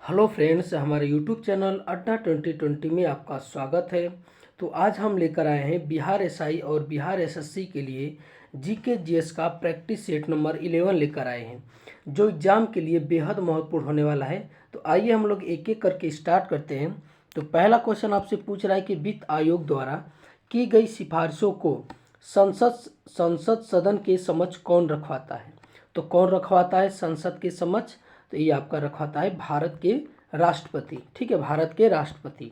Hello friends, हमारे YouTube channel अड्डा 2020 में आपका स्वागत है। तो आज हम लेकर आए हैं बिहार एसआई और बिहार एसएससी के लिए जीके जीएस का प्रैक्टिस सेट नंबर 11 लेकर आए हैं, जो एग्ज़ाम के लिए बेहद महत्वपूर्ण होने वाला है। तो आइए हम लोग एक एक करके स्टार्ट करते हैं। तो पहला क्वेश्चन आपसे पूछ रहा है कि वित्त आयोग द्वारा की गई सिफारिशों को संसद सदन के समक्ष कौन रखवाता है। तो कौन रखवाता है संसद के समक्ष? तो ये आपका रखवाता है भारत के राष्ट्रपति। ठीक है, भारत के राष्ट्रपति।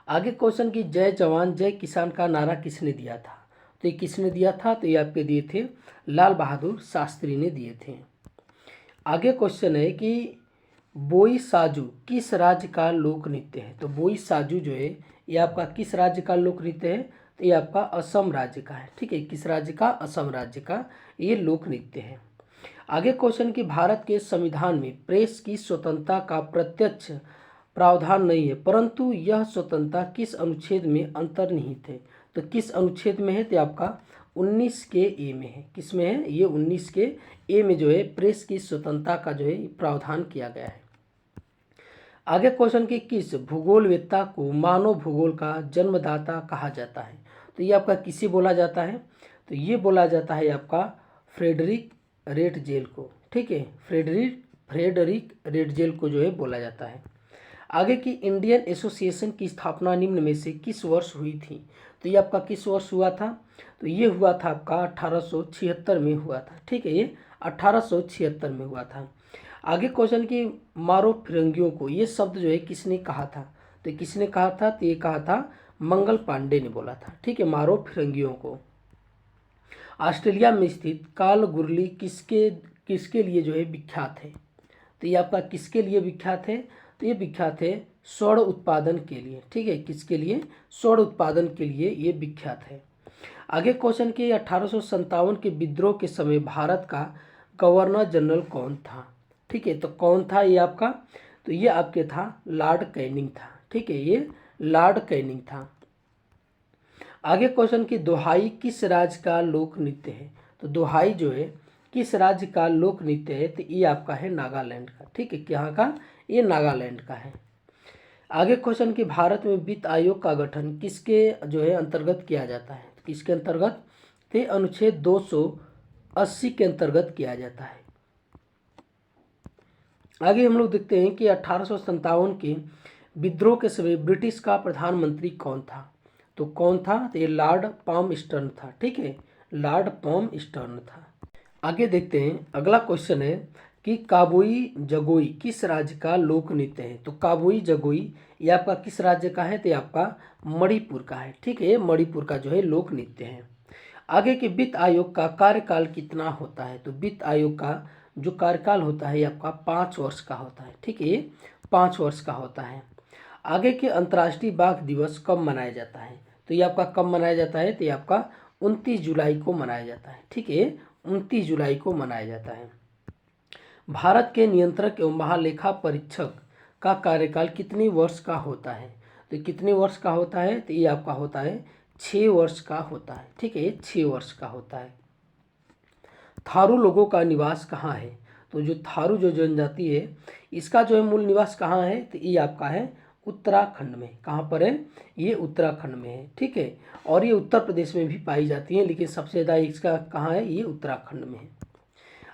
आगे क्वेश्चन की जय जवान जय किसान का नारा किसने दिया था? तो ये किसने दिया था? तो ये आपके दिए थे लाल बहादुर शास्त्री ने दिए थे। आगे क्वेश्चन है कि बोई साजू किस राज्य का लोक नृत्य है? तो बोई साजू जो है ये आपका किस राज्य का लोक नृत्य है? तो ये आपका असम राज्य का है। ठीक है, किस राज्य का? असम राज्य का ये लोक नृत्य है। आगे क्वेश्चन कि भारत के संविधान में प्रेस की स्वतंत्रता का प्रत्यक्ष प्रावधान नहीं है, परंतु यह स्वतंत्रता किस अनुच्छेद में अंतर्निहित है? तो किस अनुच्छेद में है? तो आपका 19 के ए में है। किस में है? ये 19 के ए में जो है प्रेस की स्वतंत्रता का जो है प्रावधान किया गया है। आगे क्वेश्चन कि किस भूगोलवेत्ता को मानव भूगोल का जन्मदाता कहा जाता है? तो ये आपका किसे बोला जाता है? तो ये बोला जाता है आपका फ्रेडरिक रेटजेल को। ठीक है, फ्रेडरिक रेटजेल को जो है बोला जाता है। आगे की इंडियन एसोसिएशन की स्थापना निम्न में से किस वर्ष हुई थी? तो ये आपका किस वर्ष हुआ था? तो ये हुआ था आपका 1876 में हुआ था। ठीक है, ये 1876 में हुआ था। आगे क्वेश्चन कि मारो फिरंगियों को ये शब्द जो है किसने कहा था? तो किसने कहा था? तो ये कहा था मंगल पांडे ने बोला था। ठीक है, मारो फिरंगियों को। ऑस्ट्रेलिया में स्थित कालगुरली किसके किसके लिए जो है विख्यात है? तो ये आपका किसके लिए विख्यात है? तो ये विख्यात है स्वर्ण उत्पादन के लिए। ठीक है, किसके लिए? स्वर्ण उत्पादन के लिए ये विख्यात है। आगे क्वेश्चन के 1857 के विद्रोह के समय भारत का गवर्नर जनरल कौन था? ठीक है, तो कौन था ये आपका? तो ये आपके था लॉर्ड कैनिंग था। ठीक है, ये लॉर्ड कैनिंग था। आगे क्वेश्चन की दोहाई किस राज्य का लोक नृत्य है? तो दोहाई जो है किस राज्य का लोक नृत्य है? तो ये आपका है नागालैंड का। ठीक है, यहाँ का? ये नागालैंड का है। आगे क्वेश्चन कि भारत में वित्त आयोग का गठन किसके जो है अंतर्गत किया जाता है? तो किसके अंतर्गत? तो अनुच्छेद 280 के अंतर्गत किया जाता है। आगे हम लोग देखते हैं कि 1857 के विद्रोह के समय ब्रिटिश का प्रधानमंत्री कौन था? तो कौन था? तो ये लॉर्ड पामस्टर्न था। ठीक है, लॉर्ड पामस्टर्न था। आगे देखते हैं, अगला क्वेश्चन है कि काबुई जगोई किस राज्य का लोक नृत्य है? तो काबुई जगोई ये आपका किस राज्य का है? तो ये आपका मणिपुर का है। ठीक है, ये मणिपुर का जो है लोक नृत्य है। आगे के वित्त आयोग का कार्यकाल कितना होता है? तो वित्त आयोग का जो कार्यकाल होता है ये आपका 5 वर्ष का होता है। ठीक है, ये 5 वर्ष का होता है। आगे के अंतर्राष्ट्रीय बाघ दिवस कब मनाया जाता है? तो ये आपका कब मनाया जाता है? तो ये आपका 29 जुलाई को मनाया जाता है। ठीक है, 29 जुलाई को मनाया जाता है। भारत के नियंत्रक एवं महालेखा परीक्षक का कार्यकाल कितने वर्ष का होता है? तो कितने वर्ष का होता है? तो ये आपका होता है 6 वर्ष का होता है। ठीक है, ये 6 वर्ष का होता है। थारू लोगों का निवास कहाँ है? तो जो थारू जो जनजाति है इसका जो है मूल निवास कहाँ है? तो ये आपका है उत्तराखंड में। कहाँ पर है? ये उत्तराखंड में है। ठीक है, और ये उत्तर प्रदेश में भी पाई जाती है, लेकिन सबसे ज़्यादा इसका कहाँ है? ये उत्तराखंड में है।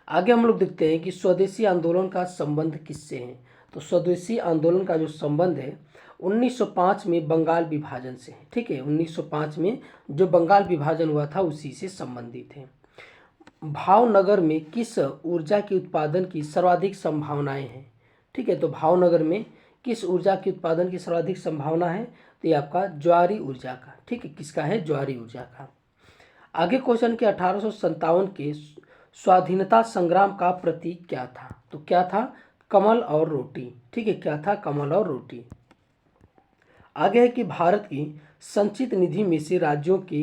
आगे हम लोग देखते हैं कि स्वदेशी आंदोलन का संबंध किससे है? तो स्वदेशी आंदोलन का जो संबंध है 1905 में बंगाल विभाजन से है। ठीक है, 1905 में जो बंगाल विभाजन हुआ था उसी से संबंधित है। भावनगर में किस ऊर्जा के उत्पादन की सर्वाधिक संभावनाएं हैं? ठीक है, तो भावनगर में किस ऊर्जा के उत्पादन की सर्वाधिक संभावना है? तो ये आपका ज्वारी ऊर्जा का। ठीक है, किसका है? ज्वारी ऊर्जा का। आगे क्वेश्चन के 1857 के स्वाधीनता संग्राम का प्रतीक क्या था? तो क्या था? कमल और रोटी। ठीक है, क्या था? कमल और रोटी। आगे है कि भारत की संचित निधि में से राज्यों की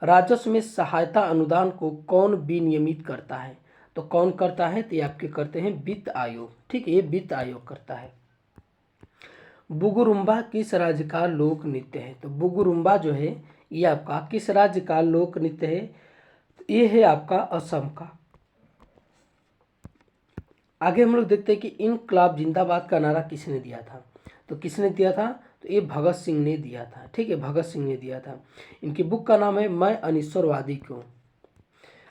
राजस्व में सहायता अनुदान को कौन विनियमित करता है? तो कौन करता है? तो ये आपके करते हैं वित्त आयोग। ठीक है, ये वित्त आयोग करता है। बुगुरुम्बा किस राज्य का लोक नृत्य है? तो बुगुरुम्बा जो है ये आपका किस राज्य का लोक नृत्य है? ये है आपका असम का। आगे हम लोग देखते हैं कि इनकलाब जिंदाबाद का नारा किसने दिया था। तो किसने दिया था, तो ये भगत सिंह ने दिया था। ठीक है, भगत सिंह ने दिया था। इनकी बुक का नाम है मैं अनिश्वरवादी क्यों।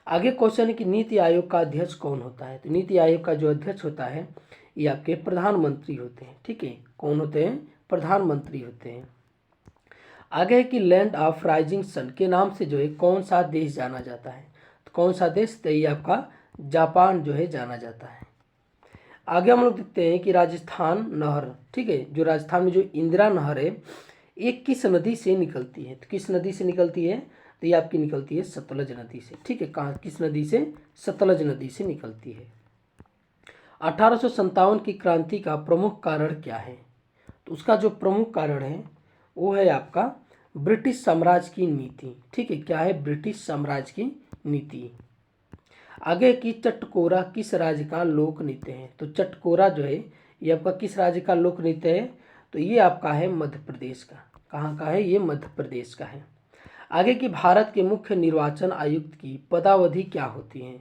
आगे क्वेश्चन है कि नीति आयोग का अध्यक्ष कौन होता है। तो नीति आयोग का जो अध्यक्ष होता है ये आपके प्रधानमंत्री होते हैं। ठीक है, कौन होते हैं, प्रधानमंत्री होते हैं। आगे है कि लैंड ऑफ राइजिंग सन के नाम से जो है कौन सा देश जाना जाता है। तो कौन सा देश, तो ये आपका जापान जो है जाना जाता है। आगे हम लोग देखते हैं कि राजस्थान नहर, ठीक है, जो राजस्थान में जो इंदिरा नहर है ये किस नदी से निकलती है। तो किस नदी से निकलती है, तो ये आपकी निकलती है सतलज नदी से। ठीक है, कहाँ, किस नदी से, सतलज नदी से निकलती है। 1857 की क्रांति का प्रमुख कारण क्या है। तो उसका जो प्रमुख कारण है वो है आपका ब्रिटिश साम्राज्य की नीति। ठीक है, क्या है, ब्रिटिश साम्राज्य की नीति। आगे की चटकोरा किस राज्य का लोक नृत्य है। तो चटकोरा जो है ये आपका किस राज्य का लोक नृत्य है, तो ये आपका है मध्य प्रदेश का। कहाँ का है, ये मध्य प्रदेश का है। आगे की भारत के मुख्य निर्वाचन आयुक्त की पदावधि क्या होती है।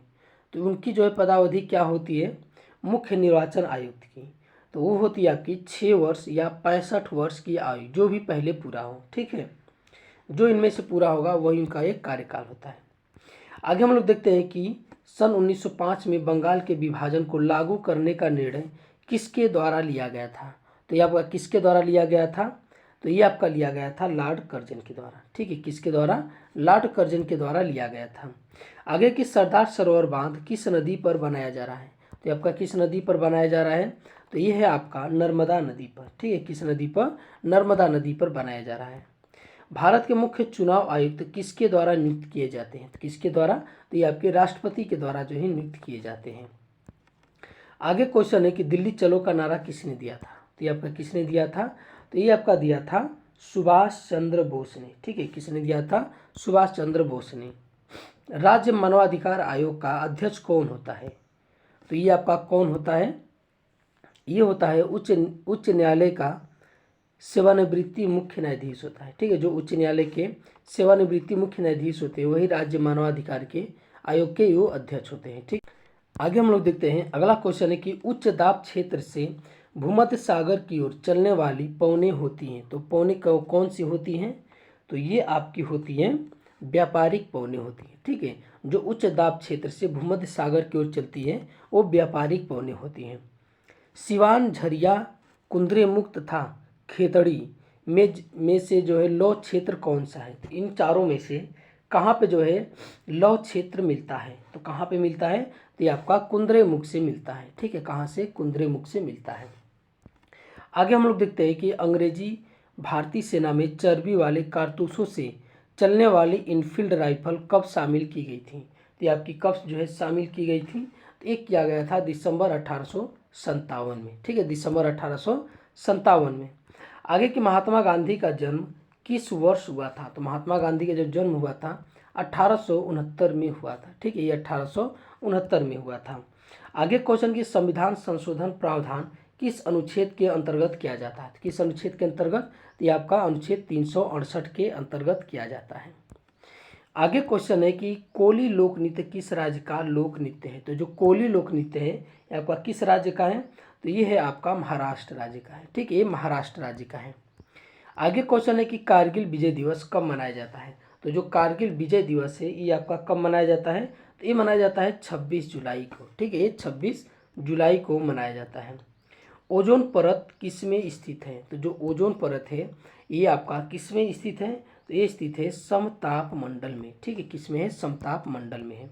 तो उनकी जो है पदावधि क्या होती है, मुख्य निर्वाचन आयुक्त की, तो वो होती है आपकी 6 वर्ष या 65 वर्ष की आयु, जो भी पहले पूरा हो। ठीक है, जो इनमें से पूरा होगा वही उनका एक कार्यकाल होता है। आगे हम लोग देखते हैं कि सन 1905 में बंगाल के विभाजन को लागू करने का निर्णय किसके द्वारा लिया गया था। तो ये आपका किसके द्वारा लिया गया था, तो ये आपका लिया गया था लॉर्ड कर्जन के द्वारा। ठीक है, किसके द्वारा, लॉर्ड कर्जन के द्वारा लिया गया था। आगे की सरदार सरोवर बांध किस नदी पर बनाया जा रहा है। तो आपका किस नदी पर बनाया जा रहा है, तो ये है आपका नर्मदा नदी पर। ठीक है, किस नदी पर, नर्मदा नदी पर बनाया जा रहा है। भारत के मुख्य चुनाव आयुक्त किसके द्वारा नियुक्त किए जाते हैं। तो किसके द्वारा, तो ये आपके राष्ट्रपति के द्वारा जो है नियुक्त किए जाते हैं। आगे क्वेश्चन है कि दिल्ली चलो का नारा किसने दिया था। तो ये आपका किसने दिया था, तो ये आपका दिया था सुभाष चंद्र बोस ने। ठीक है, किसने दिया था, सुभाष चंद्र बोस ने। राज्य मानवाधिकार आयोग का अध्यक्ष कौन होता है। तो ये आपका कौन होता है, ये होता है उच्च न्यायालय का सेवानिवृत्ति मुख्य न्यायाधीश होता है। ठीक है, जो उच्च न्यायालय के सेवानिवृत्ति मुख्य न्यायाधीश होते हैं वही राज्य मानवाधिकार के आयोग के वो अध्यक्ष होते हैं। ठीक, आगे हम लोग देखते हैं। अगला क्वेश्चन है कि उच्च दाब क्षेत्र से भूमध्य सागर की ओर चलने वाली पवनें होती हैं। तो पवनें कौन सी होती हैं, तो ये आपकी होती हैं व्यापारिक पवनें होती हैं। ठीक है, जो उच्च दाब क्षेत्र से भूमध्य सागर की ओर चलती है वो व्यापारिक पवनें होती हैं। सिवान, झरिया, कुंद्रेमुख तथा खेतड़ी में से जो है लौह क्षेत्र कौन सा है। तो इन चारों में से कहाँ पे जो है लौह क्षेत्र मिलता है। तो कहाँ पे मिलता है, तो ये आपका कुंद्रेमुख से मिलता है। ठीक है, कहाँ से, कुंद्रेमुख से मिलता है। आगे हम लोग देखते हैं कि अंग्रेजी भारतीय सेना में चर्बी वाले कारतूसों से चलने वाली इनफील्ड राइफल कब शामिल की गई थी। तो ये आपकी कब जो है शामिल की गई थी, तो एक किया गया था दिसंबर 1857 में। ठीक है, दिसंबर 1857 में। आगे कि महात्मा गांधी का जन्म किस वर्ष हुआ था। तो महात्मा गांधी का जो जन्म हुआ था 1869 में हुआ था। ठीक है, ये 1869 में हुआ था। आगे क्वेश्चन की संविधान संशोधन प्रावधान किस अनुच्छेद के अंतर्गत किया जाता है। किस अनुच्छेद के अंतर्गत, तो ये आपका अनुच्छेद 368 के अंतर्गत किया जाता है। आगे क्वेश्चन है कि कोली लोक नृत्य किस राज्य का लोक नृत्य है। तो जो कोली लोक नृत्य है ये आपका किस राज्य का है, तो ये है आपका महाराष्ट्र राज्य का है। ठीक है, ये महाराष्ट्र राज्य का है। आगे क्वेश्चन है कि कारगिल विजय दिवस कब मनाया जाता है। तो जो कारगिल विजय दिवस है ये आपका कब मनाया जाता है, तो ये मनाया जाता है 26 जुलाई को। ठीक है, ये 26 जुलाई को मनाया जाता है। ओजोन परत किस में स्थित है। तो जो ओजोन परत है ये आपका किस में स्थित है, तो ये स्थित है समताप मंडल में। ठीक है, किस में है, समताप मंडल में है।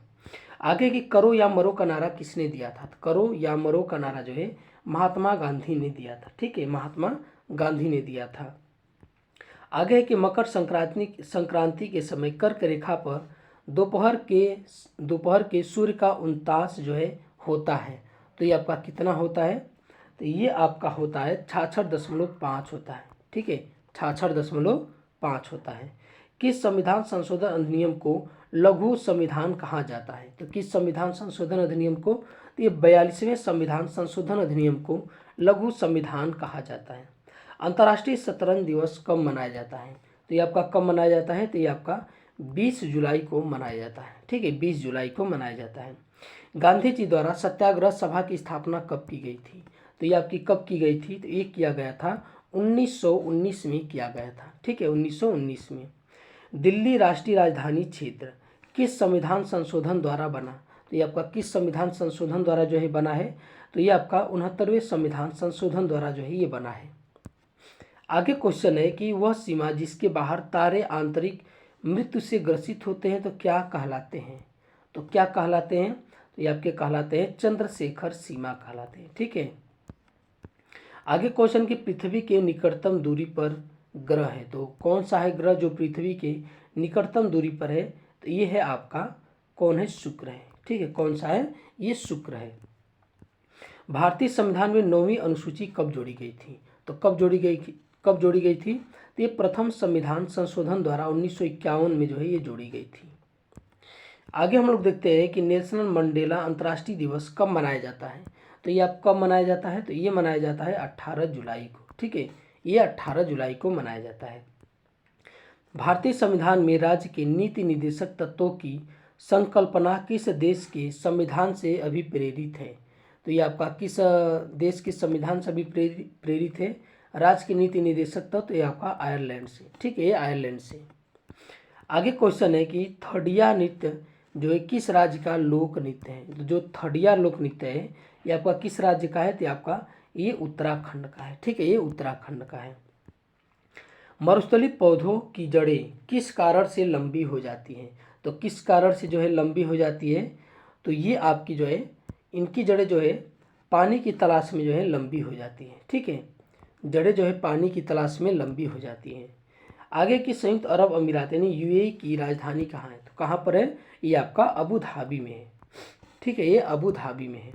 आगे की करो या मरो का नारा किसने दिया था। तो करो या मरो का नारा जो है महात्मा गांधी ने दिया था। ठीक है, महात्मा गांधी ने दिया था। आगे है कि मकर संक्रांति के समय कर्क रेखा पर दोपहर के सूर्य का उनतास जो है होता है। तो ये आपका कितना होता है, तो ये आपका होता है 66.5 होता है। ठीक है, 66.5 होता है। किस संविधान संशोधन अधिनियम को लघु संविधान कहा जाता है। तो किस संविधान संशोधन अधिनियम को, तो ये 42वें संविधान संशोधन अधिनियम को लघु संविधान कहा जाता है। अंतर्राष्ट्रीय शतरंज दिवस कब मनाया जाता है। तो ये आपका कब मनाया जाता है, तो ये आपका 20 जुलाई को मनाया जाता है। ठीक है, 20 जुलाई को मनाया जाता है। गांधी जी द्वारा सत्याग्रह सभा की स्थापना कब की गई थी? तो ये आपकी कब की गई थी? तो ये किया गया था 1919 में किया गया था। ठीक है, 1919 में। दिल्ली राष्ट्रीय राजधानी क्षेत्र किस संविधान संशोधन द्वारा बना? तो ये आपका किस संविधान संशोधन द्वारा जो है बना है? तो ये आपका 69वें संविधान संशोधन द्वारा जो है ये बना है। आगे क्वेश्चन है कि वह सीमा जिसके बाहर तारे आंतरिक मृत्यु से ग्रसित होते हैं तो क्या कहलाते हैं? तो क्या कहलाते हैं? तो ये आपके कहलाते हैं चंद्रशेखर सीमा कहलाते हैं। ठीक है। आगे क्वेश्चन कि पृथ्वी के निकटतम दूरी पर ग्रह है, तो कौन सा है ग्रह जो पृथ्वी के निकटतम दूरी पर है? तो ये है आपका कौन है? शुक्र है। ठीक है, कौन सा है? ये शुक्र है। भारतीय संविधान में 9वीं अनुसूची कब जोड़ी गई थी? तो कब जोड़ी गई थी? तो ये प्रथम संविधान संशोधन द्वारा 1951 में जो है ये जोड़ी गई थी। आगे हम लोग देखते हैं कि नेल्सन मंडेला अंतर्राष्ट्रीय दिवस कब मनाया जाता है? तो ये आप कब मनाया जाता है? तो ये मनाया जाता है 18 जुलाई को। ठीक है, ये 18 जुलाई को मनाया जाता है। भारतीय संविधान में राज्य के नीति निर्देशक तत्वों की संकल्पना किस देश के संविधान से अभिप्रेरित है? तो ये आपका किस देश के संविधान से अभिप्रेरित है? राज्य के नीति निर्देशक तत्व ये आपका आयरलैंड से। ठीक है, ये आयरलैंड से। आगे क्वेश्चन है कि थडिया नृत्य जो है किस राज्य का लोक नृत्य है? तो जो थडिया लोक नृत्य है ये आपका किस राज्य का है? तो आपका ये उत्तराखंड का है। ठीक है, ये उत्तराखंड का है। मरुस्थलीय पौधों की जड़ें किस कारण से लंबी हो जाती हैं? तो किस कारण से जो है लंबी हो जाती है? तो ये आपकी जो है इनकी जड़ें जो है पानी की तलाश में जो है लंबी हो जाती हैं। ठीक है, जड़ें जो है पानी की तलाश में लंबी हो जाती हैं। आगे की संयुक्त अरब अमीरात यानी यूएई की राजधानी कहाँ है? तो कहाँ पर है? ये आपका अबू धाबी में है। ठीक है, ये अबू धाबी में है।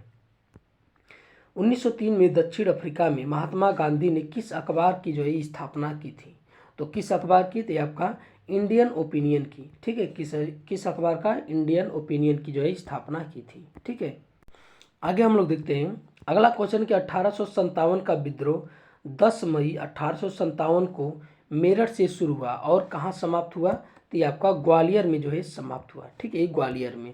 1903 में दक्षिण अफ्रीका में महात्मा गांधी ने किस अखबार की जो है स्थापना की थी? तो किस अखबार की? तो आपका इंडियन ओपिनियन की। ठीक है, किस अखबार का? इंडियन ओपिनियन की जो है स्थापना की थी। ठीक है, आगे हम लोग देखते हैं अगला क्वेश्चन कि 1857 का विद्रोह 10 मई 1857 को मेरठ से शुरू हुआ और कहाँ समाप्त हुआ? तो ये आपका ग्वालियर में जो है समाप्त हुआ। ठीक है, ग्वालियर में।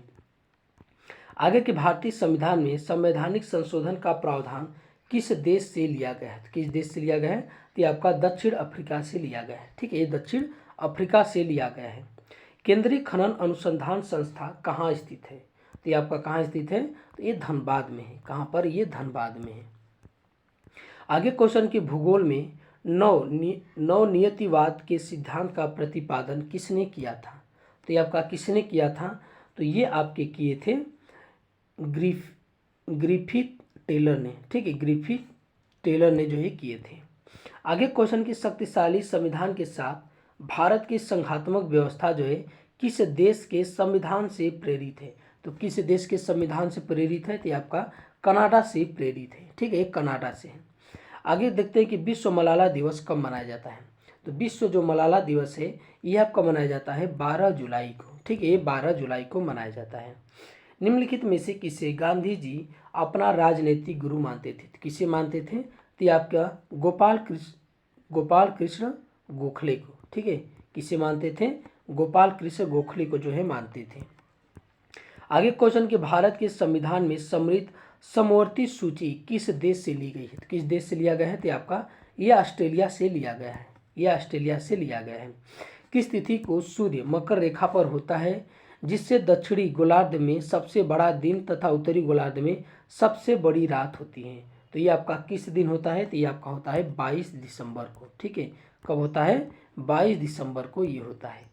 आगे के भारतीय संविधान में संवैधानिक संशोधन का प्रावधान किस देश से लिया गया है? किस देश से लिया गया है? तो आपका दक्षिण अफ्रीका से लिया गया है। ठीक है, ये दक्षिण अफ्रीका से लिया गया है। केंद्रीय खनन अनुसंधान संस्था कहाँ स्थित है? तो ये आपका कहाँ स्थित है? तो ये धनबाद में है। कहाँ पर? ये धनबाद में है। आगे क्वेश्चन की भूगोल में नवनियतिवाद के सिद्धांत का प्रतिपादन किसने किया था? तो ये आपका किसने किया था? तो ये आपके किए थे ग्रिफिथ टेलर ने। ठीक है, ग्रिफिथ टेलर ने जो है किए थे। आगे क्वेश्चन की शक्तिशाली संविधान के साथ भारत की संघात्मक व्यवस्था जो है किस देश के संविधान से प्रेरित है? तो किस देश के संविधान से प्रेरित है? तो आपका कनाडा से प्रेरित है। ठीक है, कनाडा से है। आगे देखते हैं कि विश्व मलाला दिवस कब मनाया जाता है? तो विश्व जो मलाला दिवस है यह कब मनाया जाता है? 12 जुलाई को। ठीक है, ये 12 जुलाई को मनाया जाता है। निम्नलिखित में से किसे गांधी जी अपना राजनीतिक गुरु मानते थे? किसे मानते थे? तो आपका गोपाल कृष्ण गोखले को। ठीक है, किसे मानते थे? गोपाल कृष्ण गोखले को जो है मानते थे। आगे क्वेश्चन कि भारत के संविधान में सम्मिलित समवर्ती सूची किस देश से ली गई है? तो किस देश से लिया गया है? तो आपका ये ऑस्ट्रेलिया से लिया गया है। ये ऑस्ट्रेलिया से लिया गया है। किस तिथि को सूर्य मकर रेखा पर होता है जिससे दक्षिणी गोलार्ध में सबसे बड़ा दिन तथा उत्तरी गोलार्ध में सबसे बड़ी रात होती है? तो ये आपका किस दिन होता है? तो ये आपका होता है 22 दिसंबर को। ठीक है, कब होता है? 22 दिसंबर को ये होता है।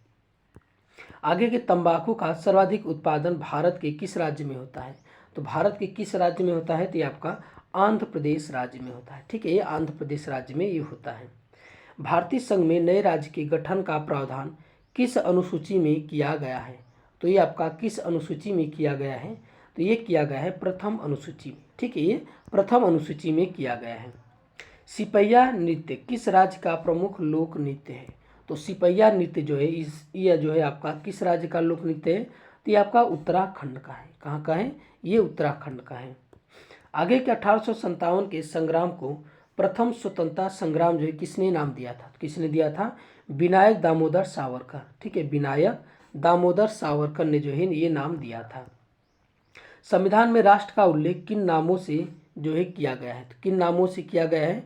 आगे के तंबाकू का सर्वाधिक उत्पादन भारत के किस राज्य में होता है? तो भारत के किस राज्य में होता है? तो ये आपका आंध्र प्रदेश राज्य में होता है। ठीक है, ये आंध्र प्रदेश राज्य में ये होता है। भारतीय संघ में नए राज्य के गठन का प्रावधान किस अनुसूची में किया गया है? तो ये आपका किस अनुसूची में किया गया है? तो ये किया गया है प्रथम अनुसूची में। ठीक है, ये प्रथम अनुसूची में किया गया है। सिपैया नृत्य किस राज्य का प्रमुख लोक नृत्य है? तो सिपैया नृत्य जो है ये जो है आपका किस राज्य का लोक नृत्य है? तो ये आपका उत्तराखंड का है। कहाँ का है? ये उत्तराखंड का है। आगे के 1857 के संग्राम को प्रथम स्वतंत्रता संग्राम जो है किसने नाम दिया था? तो किसने दिया था? विनायक दामोदर सावरकर। ठीक है, विनायक दामोदर सावरकर ने जो है ये नाम दिया था। संविधान में राष्ट्र का उल्लेख किन नामों से जो है किया गया है, तो किन नामों से किया गया है,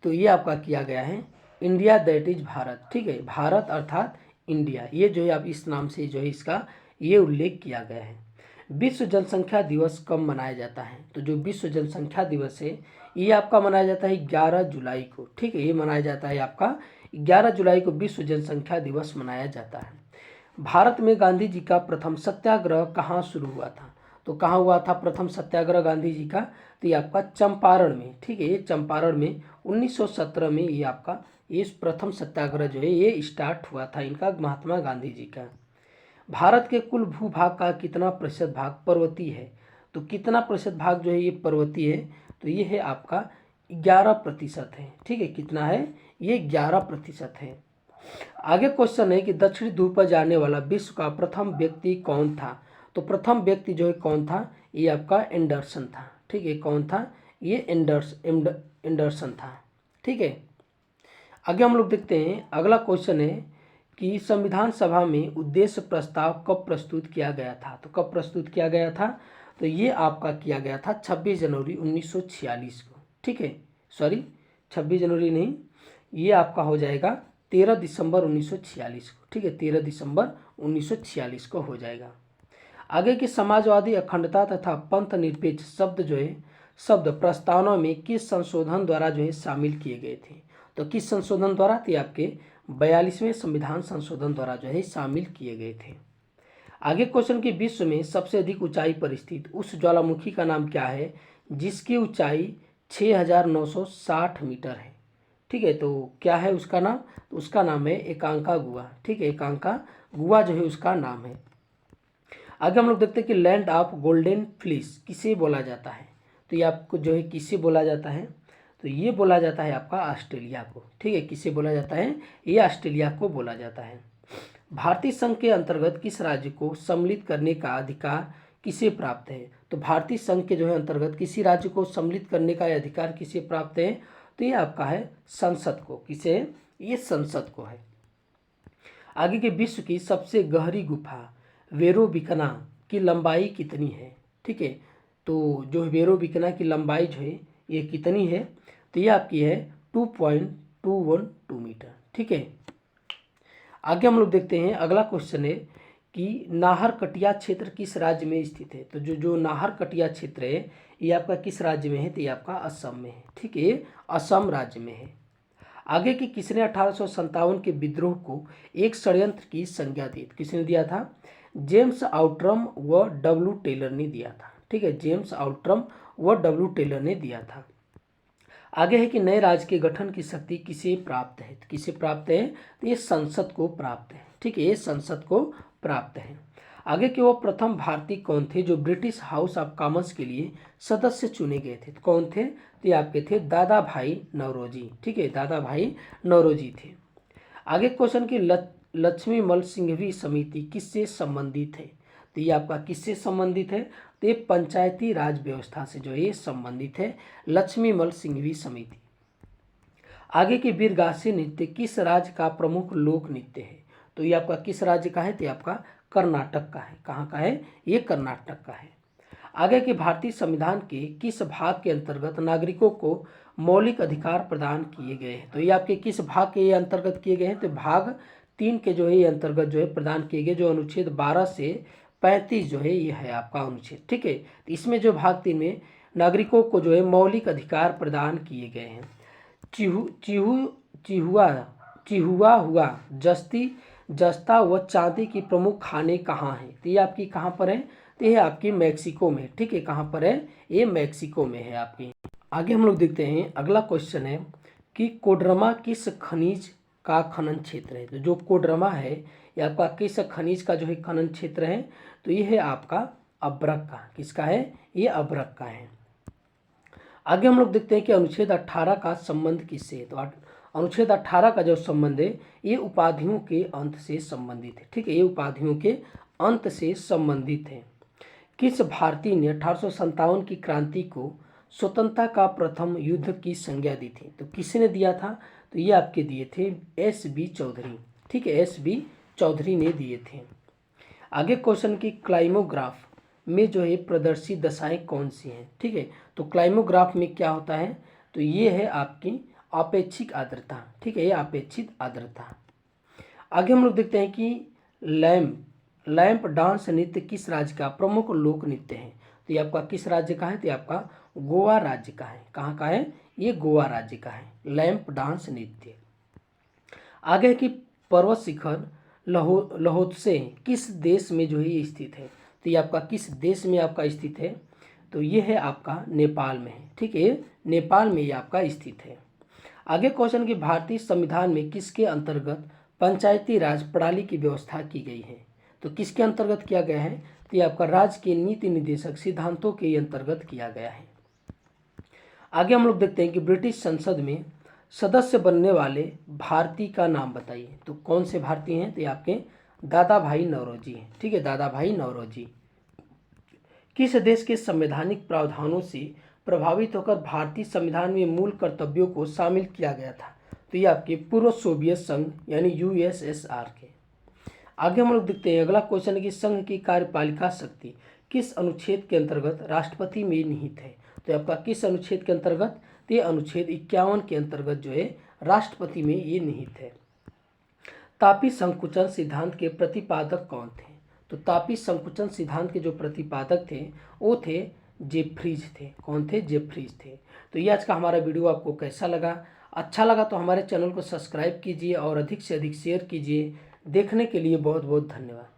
तो ये आपका किया गया है इंडिया दैट इज भारत, ठीक है, भारत अर्थात इंडिया, ये जो है आप इस नाम से जो है इसका ये उल्लेख किया गया है। विश्व जनसंख्या दिवस कब मनाया जाता है, तो जो विश्व जनसंख्या दिवस है ये आपका मनाया जाता है 11 जुलाई को, ठीक है, ये मनाया जाता है आपका 11 जुलाई को विश्व जनसंख्या दिवस मनाया जाता है। भारत में गांधी जी का प्रथम सत्याग्रह कहाँ शुरू हुआ था, तो कहाँ हुआ था प्रथम सत्याग्रह गांधी जी का, तो ये आपका चंपारण में, ठीक है, ये चंपारण में 1917 में ये आपका ये प्रथम सत्याग्रह जो है ये स्टार्ट हुआ था इनका, महात्मा गांधी जी का। भारत के कुल भूभाग का कितना प्रतिशत भाग पर्वतीय है, तो कितना प्रतिशत भाग जो है ये पर्वतीय है, तो ये है आपका 11% है, ठीक है, कितना है ये 11% है। आगे क्वेश्चन है कि दक्षिणी ध्रुव पर जाने वाला विश्व का प्रथम व्यक्ति कौन था, तो प्रथम व्यक्ति जो है कौन था, ये आपका एंडरसन था, ठीक है, कौन था, ये एंडरसन था, ठीक है। आगे हम लोग देखते हैं, अगला क्वेश्चन है कि संविधान सभा में उद्देश्य प्रस्ताव कब प्रस्तुत किया गया था, तो कब प्रस्तुत किया गया था, तो ये आपका किया गया था 26 जनवरी 1946 को, ठीक है, सॉरी 26 जनवरी नहीं, ये आपका हो जाएगा 13 दिसंबर 1946 को, ठीक है, 13 दिसंबर 1946 को हो जाएगा। आगे की समाजवादी अखंडता तथा पंथ निरपेक्ष शब्द जो है शब्द प्रस्तावना में किस संशोधन द्वारा जो है शामिल किए गए थे, तो किस संशोधन द्वारा, तो आपके 42वें संविधान संशोधन द्वारा जो है शामिल किए गए थे। आगे क्वेश्चन की विश्व में सबसे अधिक ऊंचाई पर स्थित उस ज्वालामुखी का नाम क्या है जिसकी ऊंचाई 6960 मीटर है, ठीक है, तो क्या है उसका नाम, तो उसका नाम है एकांका गुहा, ठीक है, एकांका गुहा जो है उसका नाम है। आगे हम लोग देखते हैं कि लैंड ऑफ गोल्डन फ्लीस किसे बोला जाता है, तो ये आपको जो है किसे बोला जाता है, तो ये बोला जाता है आपका ऑस्ट्रेलिया को, ठीक है, किसे बोला जाता है, ये ऑस्ट्रेलिया को बोला जाता है। भारतीय संघ के अंतर्गत किस राज्य को सम्मिलित करने का अधिकार किसे प्राप्त है, तो भारतीय संघ के जो है अंतर्गत किसी राज्य को सम्मिलित करने का अधिकार किसे प्राप्त है, तो ये आपका है संसद को, किसे, ये संसद को है। आगे के विश्व की सबसे गहरी गुफा वेरोबिकना की लंबाई कितनी है, ठीक है, तो जो वेरोबिकना की लंबाई जो है ये कितनी है, तो ये आपकी है 2.212 मीटर, ठीक है। आगे हम लोग देखते हैं, अगला क्वेश्चन है कि नाहरकटिया क्षेत्र किस राज्य में स्थित है, तो जो नाहरकटिया क्षेत्र है ये आपका किस राज्य में है, तो ये आपका असम में है, ठीक है, ये असम राज्य में है। आगे की किसने 1857 के विद्रोह को एक षड्यंत्र की संज्ञा दी, किसने दिया था, जेम्स आउट्रम व डब्ल्यू टेलर ने दिया था, ठीक है, जेम्स आउट्रम व डब्ल्यू टेलर ने दिया था। आगे है कि नए राज्य के गठन की शक्ति किसे प्राप्त है, तो किसे प्राप्त है, तो ये संसद को प्राप्त है, ठीक है, ये संसद को प्राप्त है। आगे के वो प्रथम भारतीय कौन थे जो ब्रिटिश हाउस ऑफ कॉमन्स के लिए सदस्य चुने गए थे, तो कौन थे, तो ये आपके थे दादा भाई नौरोजी, ठीक है, दादा भाई नौरोजी थे। आगे क्वेश्चन की लक्ष्मीमल सिंघवी समिति किससे संबंधित है, तो ये आपका किससे संबंधित है, तो ये पंचायती राज व्यवस्था से जो ये संबंधित है, लक्ष्मीमल सिंघवी समिति। आगे की वीरगासे नृत्य किस राज्य का प्रमुख लोक नृत्य है, तो ये आपका किस राज्य का है, तो ये आपका कर्नाटक का है, कहाँ का है, ये कर्नाटक का है। आगे के भारतीय संविधान के किस भाग के अंतर्गत नागरिकों को मौलिक अधिकार प्रदान किए गए हैं, तो ये आपके किस भाग के ये अंतर्गत किए गए हैं, तो भाग 3 के जो है ये अंतर्गत जो है प्रदान किए गए, जो अनुच्छेद 12 से 35 जो है ये है आपका अनुच्छेद, ठीक है, तो इसमें जो भाग 3 में नागरिकों को जो है मौलिक अधिकार प्रदान किए गए हैं। चिहुआ हुआ जस्ती जस्ता व चांदी की प्रमुख खाने कहाँ हैं, तो ये आपकी कहाँ पर है, तो ये आपकी मैक्सिको में, ठीक है, कहाँ पर है, ये मैक्सिको में है आपकी। आगे हम लोग देखते हैं, अगला क्वेश्चन है कि कोडरमा किस खनिज का खनन क्षेत्र है, तो जो कोडरमा है ये आपका किस खनिज का जो है खनन क्षेत्र है, तो ये है आपका अब्रक का, किसका है, ये अब्रक का है। आगे हम लोग देखते हैं कि अनुच्छेद 18 का संबंध किससे है, तो अनुच्छेद 18 का जो संबंध है ये उपाधियों के अंत से संबंधित है, ठीक है, ये उपाधियों के अंत से संबंधित है। किस भारतीय ने 1857 की क्रांति को स्वतंत्रता का प्रथम युद्ध की संज्ञा दी थी, तो किसने दिया था, तो ये आपके दिए थे S.B. चौधरी, ठीक है, S.B. चौधरी ने दिए थे। आगे क्वेश्चन की क्लाइमोग्राफ में जो है प्रदर्शित दशाएं कौन सी हैं। ठीक है, तो क्लाइमोग्राफ में क्या होता है, तो ये है आपकी आपेक्षिक आर्द्रता। ठीक है, ये आपेक्षिक आर्द्रता। आगे हम लोग देखते हैं कि लैंप डांस नृत्य किस राज्य का प्रमुख लोक नृत्य है। तो ये आपका किस राज्य का है, तो ये आपका गोवा राज्य का है। कहाँ का है, ये गोवा राज्य का है लैंप डांस नृत्य। आगे है कि पर्वत शिखर लहोत्से किस देश में जो है ये स्थित है। तो ये आपका किस देश में आपका स्थित है, तो ये है आपका नेपाल में है। ठीक है, नेपाल में ये आपका स्थित है। आगे क्वेश्चन कि भारतीय संविधान में किसके अंतर्गत पंचायती राज प्रणाली की व्यवस्था की गई है। तो किसके अंतर्गत किया गया है, तो ये आपका राज्य के नीति निर्देशक सिद्धांतों के अंतर्गत किया गया है। आगे हम लोग देखते हैं कि ब्रिटिश संसद में सदस्य बनने वाले भारतीय का नाम बताइए। तो कौन से भारतीय हैं, तो ये आपके दादा भाई नौरोजी हैं। ठीक है, दादा भाई नौरोजी। किस देश के संवैधानिक प्रावधानों से प्रभावित होकर भारतीय संविधान में मूल कर्तव्यों को शामिल किया गया था। तो ये आपके पूर्व सोवियत संघ यानी यूएसएसआर के। आगे हम लोग देखते हैं अगला क्वेश्चन है कि संघ की कार्यपालिका शक्ति किस अनुच्छेद के अंतर्गत राष्ट्रपति में निहित है। तो आपका किस अनुच्छेद के अंतर्गत, तो ये अनुच्छेद 51 के अंतर्गत जो है राष्ट्रपति में ये निहित है। तापी संकुचन सिद्धांत के प्रतिपादक कौन थे। तो तापी संकुचन सिद्धांत के जो प्रतिपादक थे वो थे जेफ्रीज थे। कौन थे, जेफ्रीज थे। तो ये आज का हमारा वीडियो आपको कैसा लगा, अच्छा लगा तो हमारे चैनल को सब्सक्राइब कीजिए और अधिक से अधिक शेयर कीजिए। देखने के लिए बहुत बहुत धन्यवाद।